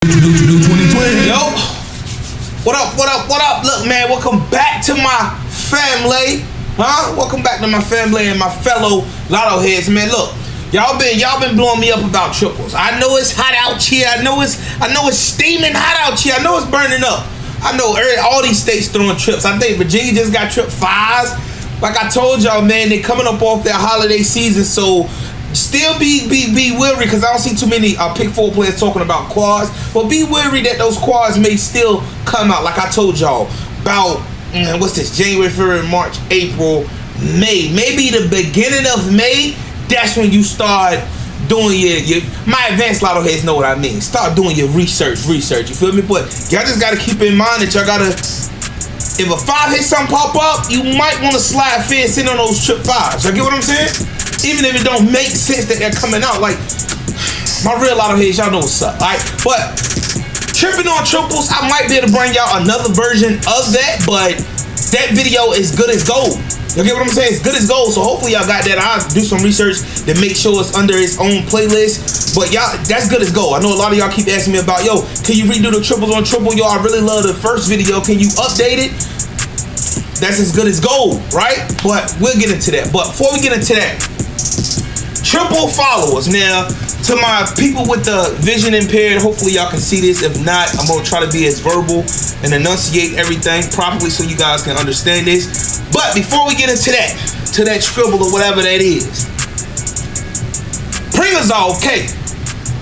New 2020. Yo, what up, what up, what up? Look, man, welcome back to my family, huh? Welcome back to my family and my fellow LottoHeads, man. Look, y'all been blowing me up about triples. I know it's hot out here. I know it's steaming hot out here. I know it's burning up. I know all these states throwing trips. I think Virginia just got trip 5s. Like I told y'all, man, they coming up off their holiday season, so still be wary, because I don't see too many pick 4 players talking about quads. But be wary that those quads may still come out. Like I told y'all about what's this? January, February, March, April, May. Maybe the beginning of May. That's when you start doing your my advanced lotto heads know what I mean. Start doing your research. You feel me? But y'all just gotta keep in mind that y'all gotta. If a 5 hit something pop up, you might want to slide fence in on those trip 5s. Y'all get what I'm saying? Even if it don't make sense that they're coming out. Like, my real lotto heads, y'all know what's up, alright? But, tripping on triples, I might be able to bring y'all another version of that, but that video is good as gold. Y'all get what I'm saying? It's good as gold, so hopefully y'all got that. I'll do some research to make sure it's under its own playlist. But y'all, that's good as gold. I know a lot of y'all keep asking me about, yo, can you redo the triples on triple? Yo, I really love the first video. Can you update it? That's as good as gold, right? But we'll get into that. But before we get into that, triple followers. Now, to my people with the vision impaired, hopefully y'all can see this. If not, I'm gonna try to be as verbal and enunciate everything properly so you guys can understand this. But before we get into that, to that scribble or whatever that is, Pringles are okay,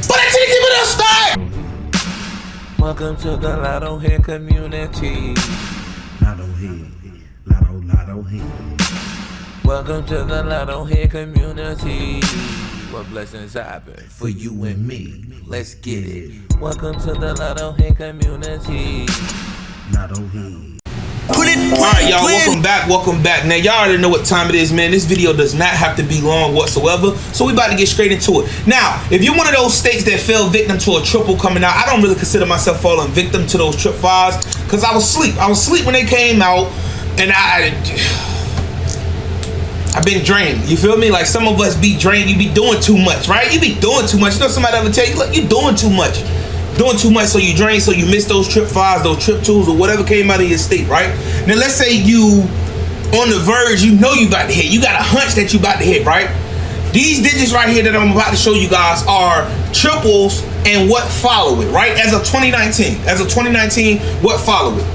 but I didn't give it a start. Welcome to the LottoHead community. LottoHead. Welcome to the LottoHead community, where blessings happen for you and me. Let's get it. Welcome to the LottoHead community. LottoHead. Alright, y'all, welcome back. Now, y'all already know what time it is, man. This video does not have to be long whatsoever, so we about to get straight into it. Now, if you're one of those states that fell victim to a triple coming out, I don't really consider myself falling victim to those trip 5s, because I was asleep. I was asleep when they came out, and I've been drained. You feel me? Like, some of us be drained. You be doing too much, right? You be doing too much. You know, somebody ever tell you, look, you're doing too much. Doing too much, so you drain, so you miss those trip 5s, those trip 2s, or whatever came out of your state, right? Now, let's say you on the verge, you know you about to hit. You got a hunch that you about to hit, right? These digits right here that I'm about to show you guys are triples and what follow it, right? As of 2019, what follow it.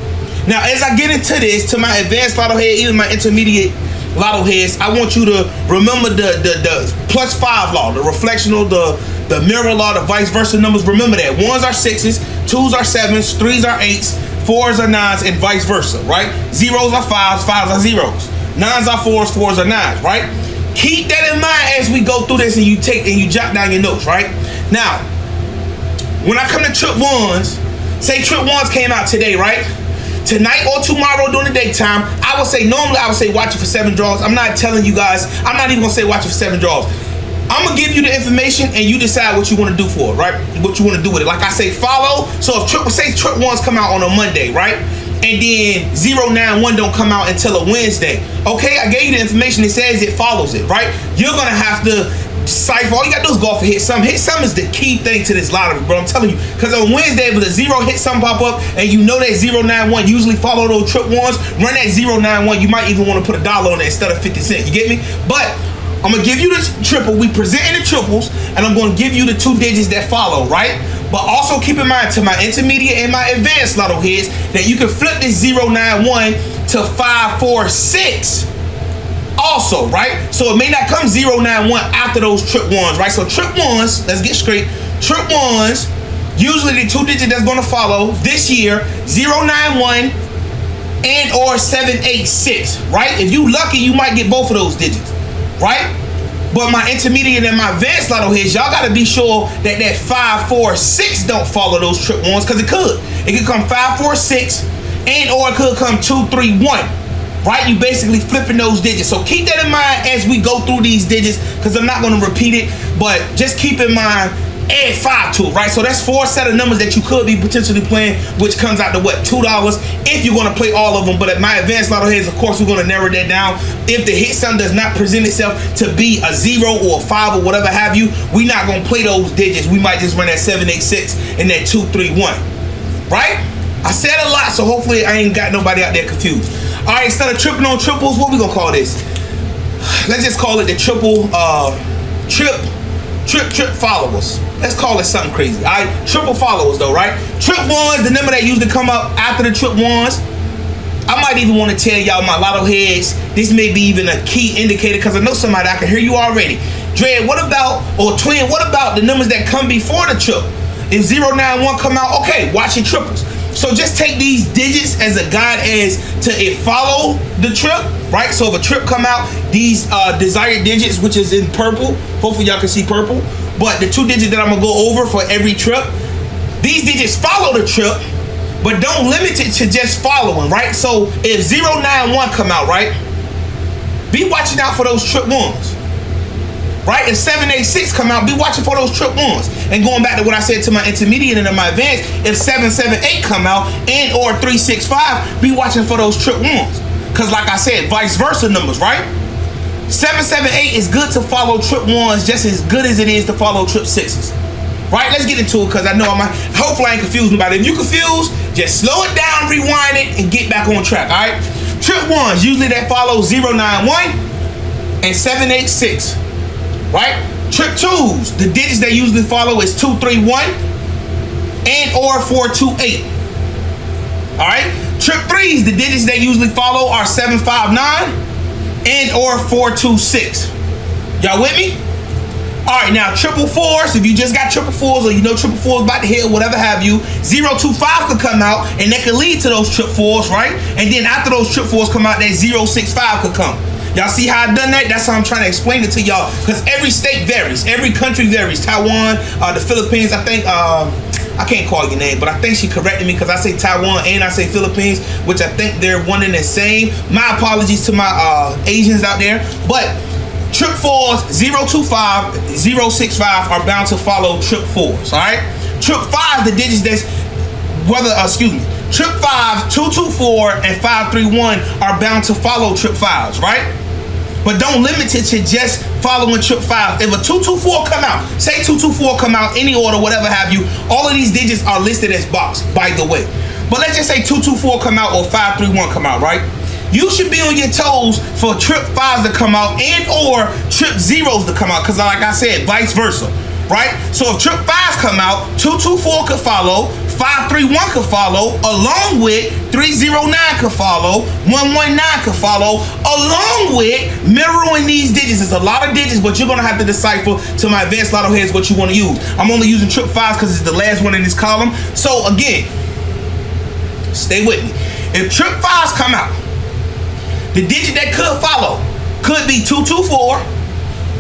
Now, as I get into this, to my advanced lotto head, even my intermediate lotto heads, I want you to remember the +5 law, the reflectional, the mirror law, the vice versa numbers. Remember that 1s are 6s, 2s are 7s, 3s are 8s, 4s are 9s, and vice versa, right? 0s are 5s, 5s are 0s, 9s are 4s, 4s are 9s, right? Keep that in mind as we go through this, and you jot down your notes, right? Now, when I come to trip 1s, say trip 1s came out today, right? Tonight or tomorrow during the daytime, normally I would say watch it for 7 draws. I'm not telling you guys, I'm not even gonna say watch it for 7 draws. I'm gonna give you the information and you decide what you want to do for it, right? What you want to do with it. Like I say, follow. So if trip 1s come out on a Monday, right? And then 091 don't come out until a Wednesday. Okay, I gave you the information. It says it follows it, right? You're gonna have to decipher. All you gotta do is go off and hit some. Hit some is the key thing to this lottery, bro. I'm telling you. Because on Wednesday, if a 0 hit some pop up and you know that 091 usually follow those trip 1s, run that 091. You might even want to put $1 on it instead of 50 cents. You get me? But I'm gonna give you the triple. We presenting the triples, and I'm gonna give you the 2 digits that follow, right? But also keep in mind, to my intermediate and my advanced lotto heads, that you can flip this 091 to 546. Also, right? So it may not come 091 after those trip 1s, right? So trip 1s, let's get straight. Trip 1s, usually the 2 digits that's gonna follow this year, 091 and or 786, right? If you lucky, you might get both of those digits, right? But my intermediate and my advanced lotto heads, y'all gotta be sure that 546 don't follow those trip 1s, because it could. It could come 546 and or it could come 231. Right, you basically flipping those digits. So keep that in mind as we go through these digits, because I'm not going to repeat it, but just keep in mind add 5 to it, right? So that's 4 set of numbers that you could be potentially playing, which comes out to what, $2 if you're going to play all of them. But at my advanced lotto heads, of course, we're going to narrow that down. If the hit sum does not present itself to be a 0 or a 5 or whatever have you, we're not going to play those digits. We might just run that 786 and that 231, right? I said a lot, so hopefully I ain't got nobody out there confused. All right, instead of tripping on triples, what we gonna call this? Let's just call it the triple trip followers. Let's call it something crazy. All right, triple followers though, right? Trip ones, the number that usually come up after the trip ones. I might even want to tell y'all, my lotto heads, this may be even a key indicator, because I know somebody, I can hear you already. Dread, what about, or Twin, what about the numbers that come before the trip? If 091 come out, okay, watch your triples. So just take these digits as a guide as to it follow the trip, right? So if a trip come out, these desired digits, which is in purple, hopefully y'all can see purple, but the 2 digits that I'm gonna go over for every trip, these digits follow the trip, but don't limit it to just following, right? So if 091 come out, right, be watching out for those trip ones. Right? If 786 come out, be watching for those trip ones. And going back to what I said to my intermediate and my advanced, if 778 come out and or 365, be watching for those trip ones. Because like I said, vice versa numbers, right? 778 is good to follow trip ones just as good as it is to follow trip 6s. Right? Let's get into it, because I know hopefully I ain't confused nobody. If you confused, just slow it down, rewind it, and get back on track, all right? Trip ones, usually that follow 091 and 786. Right? Trip 2s, the digits they usually follow is 231 and or 428. All right? Trip 3s, the digits they usually follow are 759 and or 426. Y'all with me? All right, now triple 4s, if you just got triple 4s or you know triple 4s about to hit, whatever have you, 025 could come out and that could lead to those trip 4s, right? And then after those trip 4s come out, that 065 could come. Y'all see how I done that? That's how I'm trying to explain it to y'all, because every state varies, every country varies. Taiwan, the Philippines, I think, I can't call your name, but I think she corrected me because I say Taiwan and I say Philippines, which I think they're one and the same. My apologies to my Asians out there, but trip 4s, 025, 065 are bound to follow trip 4s, all right? Trip 5, the digits that's, trip 5, 224, and 531 are bound to follow trip 5s, right? But don't limit it to just following trip 5. If a 224 come out, say 224 come out, any order, whatever have you, all of these digits are listed as boxed, by the way. But let's just say 224 come out or 531 come out, right? You should be on your toes for trip 5s to come out and or trip 0s to come out, because like I said, vice versa, right? So if trip 5s come out, 224 could follow, 531 could follow, along with 309 could follow, 119 could follow, along with mirroring these digits. It's a lot of digits, but you're gonna have to decipher to my advanced lotto heads what you want to use. I'm only using trip 5s because it's the last one in this column. So again, stay with me. If trip 5s come out, the digit that could follow could be 224,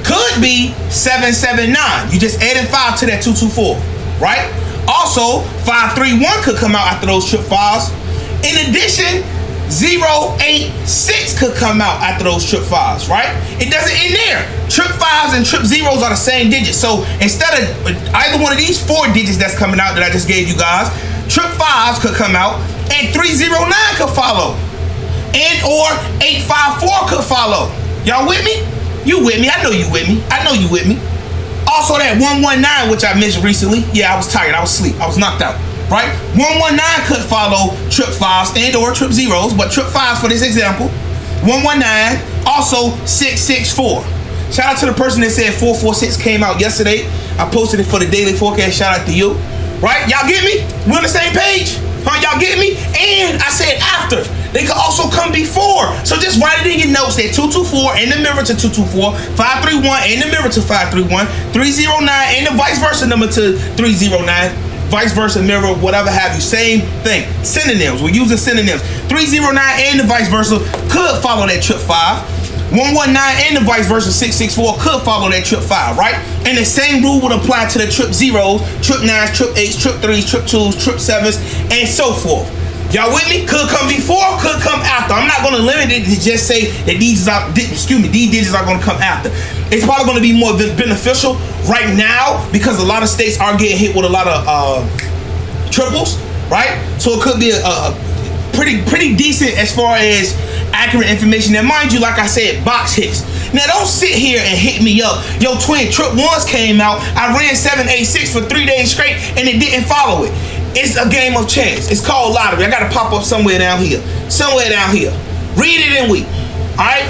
could be 779. You just added 5 to that 224, right? Also, 531 could come out after those trip 5s. In addition, 086 could come out after those trip 5s, right? It doesn't end there. Trip 5s and trip 0s are the same digit. So instead of either one of these 4 digits that's coming out that I just gave you guys, trip 5s could come out and 309 could follow. And or 854 could follow. Y'all with me? You with me? I know you with me. I know you with me. Also that 119, which I mentioned recently. Yeah, I was tired. I was asleep. I was knocked out. Right? 119 could follow trip 5s and or trip 0s, but trip 5s for this example. 119, also 664. Shout out to the person that said 446 came out yesterday. I posted it for the daily forecast. Shout out to you. Right? Y'all get me? We on the same page? Huh? Y'all get me? And I said after. They could also come before. So just write it in your notes that 224 and the mirror to 224, 531 and the mirror to 531, 309 and the vice versa number to 309, vice versa mirror, whatever have you. Same thing. Synonyms. We're using synonyms. 309 and the vice versa could follow that trip 5. 119 and the vice versa 664 could follow that trip 5, right? And the same rule would apply to the trip 0s, trip 9s, trip 8s, trip 3s, trip 2s, trip 7s, and so forth. Y'all with me? Could come before, could come after. I'm not going to limit it to just say that these digits are going to come after. It's probably going to be more beneficial right now, because a lot of states are getting hit with a lot of triples, right? So it could be a pretty decent as far as accurate information. Now, mind you, like I said, box hits. Now, don't sit here and hit me up. Yo, twin, trip ones came out. I ran 786 for 3 days straight, and it didn't follow it. It's a game of chance. It's called lottery. I got to pop up somewhere down here. Somewhere down here. Read it in week. All right?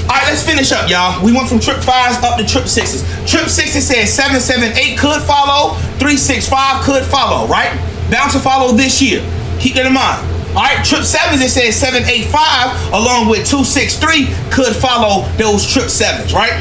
All right, let's finish up, y'all. We went from trip 5s up to trip 6s. Trip 6s said 778 could follow. 365 could follow, right? Bound to follow this year. Keep that in mind. All right, trip 7s, it says 785 along with 263 could follow those trip 7s, right?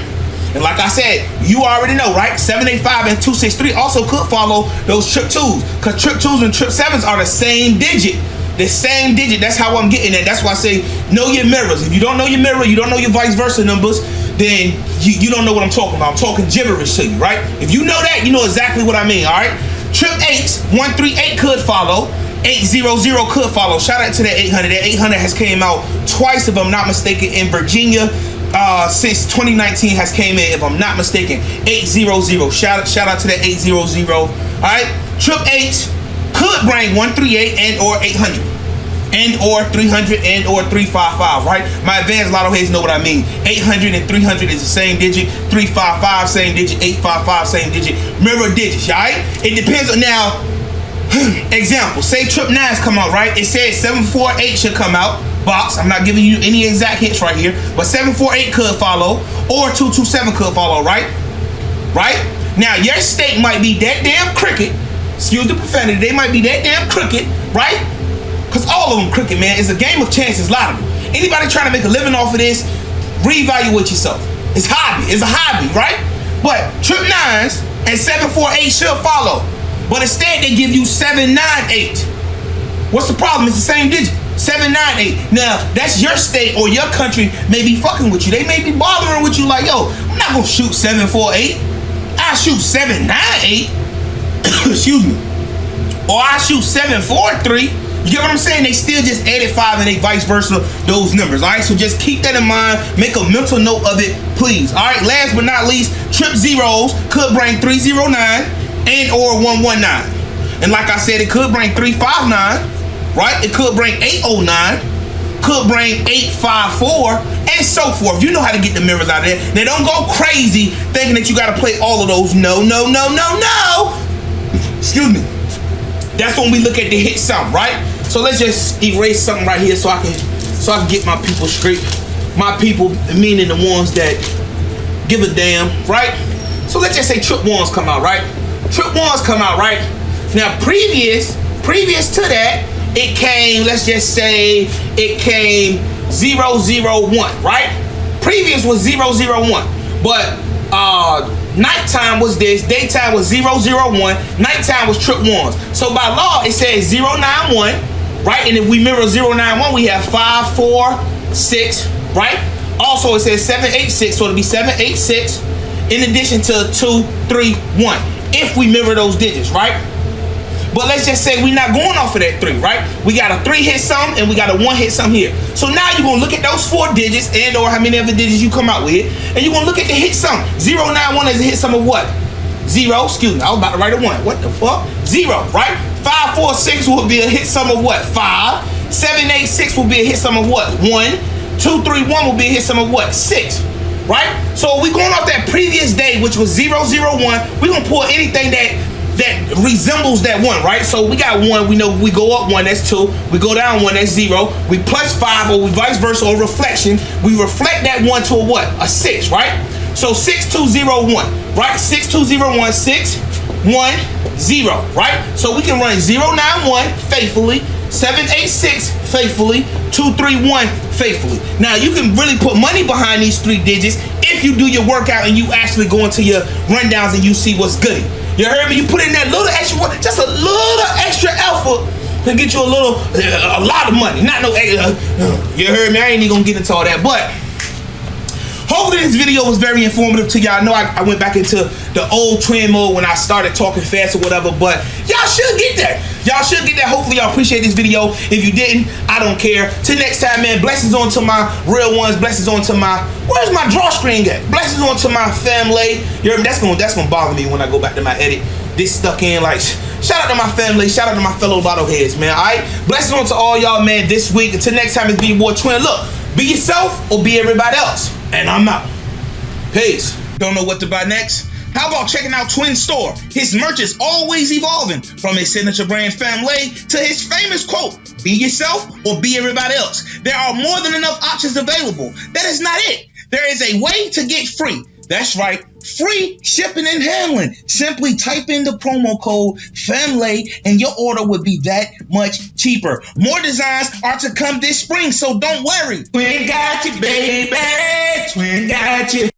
And like I said, you already know, right? 785 and 263 also could follow those trip 2s, because trip 2s and trip 7s are the same digit. The same digit. That's how I'm getting it. That's why I say know your mirrors. If you don't know your mirror, you don't know your vice versa numbers, then you don't know what I'm talking about. I'm talking gibberish to you, right? If you know that, you know exactly what I mean, all right? Trip 8s, 138 could follow. 800 could follow. Shout out to that 800. That 800 has came out twice, if I'm not mistaken, in Virginia. Since 2019 has came in, if I'm not mistaken. 800. Shout out to that 800. All right. Trip 8 could bring 138 and or 800 and or 300 and or 355. Right. My advanced lotto heads know what I mean. 800 and 300 is the same digit. 355 same digit. 855 same digit. Mirror digits. All right. It depends on now. Example, say trip 9s come out, right? It says 748 should come out. Box, I'm not giving you any exact hits right here, but 748 could follow, or 227 could follow, right? Right? Now, your state might be that damn crooked. Excuse the profanity. They might be that damn crooked, right? Because all of them crooked, man. It's a game of chances, lottery. Anybody trying to make a living off of this, reevaluate yourself. It's hobby. It's a hobby, right? But trip 9s and 748 should follow. But instead, they give you 798. What's the problem? It's the same digit. 798. Now, that's your state or your country may be fucking with you. They may be bothering with you like, yo, I'm not going to shoot 748. I shoot 798. Excuse me. Or I shoot 743. You get what I'm saying? They still just added 5 and they vice versa those numbers. All right, so just keep that in mind. Make a mental note of it, please. All right, last but not least, trip 0s could bring 309 and or 119. And like I said, it could bring 359, right? It could bring 809, could bring 854, and so forth. You know how to get the mirrors out of there. Now don't go crazy thinking that you gotta play all of those. No. Excuse me. That's when we look at the hit sum, right? So let's just erase something right here so I can get my people straight. My people, meaning the ones that give a damn, right? So let's just say trip 1s come out, right? Trip 1s come out, right? Now, previous to that, it came, let's just say, it came 001, right? Previous was 001, but nighttime was this, daytime was 001, nighttime was trip 1s. So by law, it says 091, right? And if we mirror 091, we have 546, right? Also, it says 786, so it'll be 786 in addition to 231. If we mirror those digits, right? But let's just say we're not going off of that 3, right? We got a 3 hit sum and we got a 1 hit sum here. So now you're gonna look at those 4 digits and or how many other digits you come out with, and you're gonna look at the hit sum. 091 is a hit sum of what? 0, excuse me, I was about to write a 1. What the fuck? 0, right? 546 will be a hit sum of what? 5. 786 will be a hit sum of what? 1. 231 will be a hit sum of what? 6. Right? So we going off that previous day, which was 001. We're gonna pull anything that resembles that 1, right? So we got 1, we know we go up 1, that's 2. We go down 1, that's 0. We plus 5, or we vice versa, or reflection. We reflect that 1 to a what? A 6, right? So 6201, right? 6201, 610, right? So we can run 091 faithfully, 786 faithfully, 231 faithfully. Now you can really put money behind these 3 digits if you do your workout and you actually go into your rundowns and you see what's good. You heard me? You put in that little extra work, just a little extra effort to get you a lot of money. Not no, you heard me? I ain't even gonna get into all that, but Hopefully this video was very informative to y'all. I know I went back into the old trend mode when I started talking fast or whatever, but y'all should get there. Y'all should get there. Hopefully y'all appreciate this video. If you didn't, I don't care. Till next time, man, blessings on to my real ones. Blessings on to my, where's my draw screen at? Blessings on to my family. You heard me? That's gonna bother me when I go back to my edit. This stuck in, like, shout out to my family. Shout out to my fellow LottoHeads, man. All right? Blessings on to all y'all, man, this week. Until next time, it's be your boy Twin. Look, be yourself or be everybody else. And I'm out. Peace. Don't know what to buy next? How about checking out Twin Store? His merch is always evolving, from his signature brand Family to his famous quote, be yourself or be everybody else. There are more than enough options available. That is not it. There is a way to get free. That's right, free shipping and handling. Simply type in the promo code FAMILY and your order will be that much cheaper. More designs are to come this spring, so don't worry. Twin got you, baby. Twin got you.